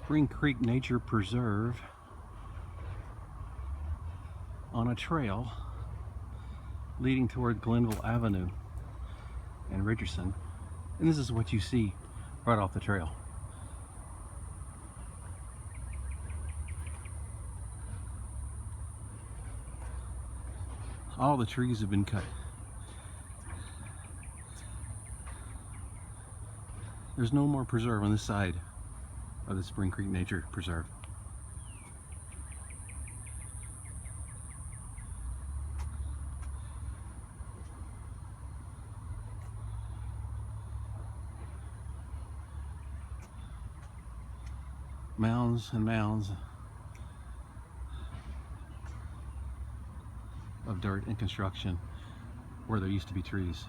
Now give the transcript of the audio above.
Spring Creek Nature Preserve on a trail leading toward Glenville Avenue and Richardson. And this is what you see right off the trail. All the trees have been cut. There's no more preserve on this side of the Spring Creek Nature Preserve. Mounds and mounds of dirt and construction where there used to be trees.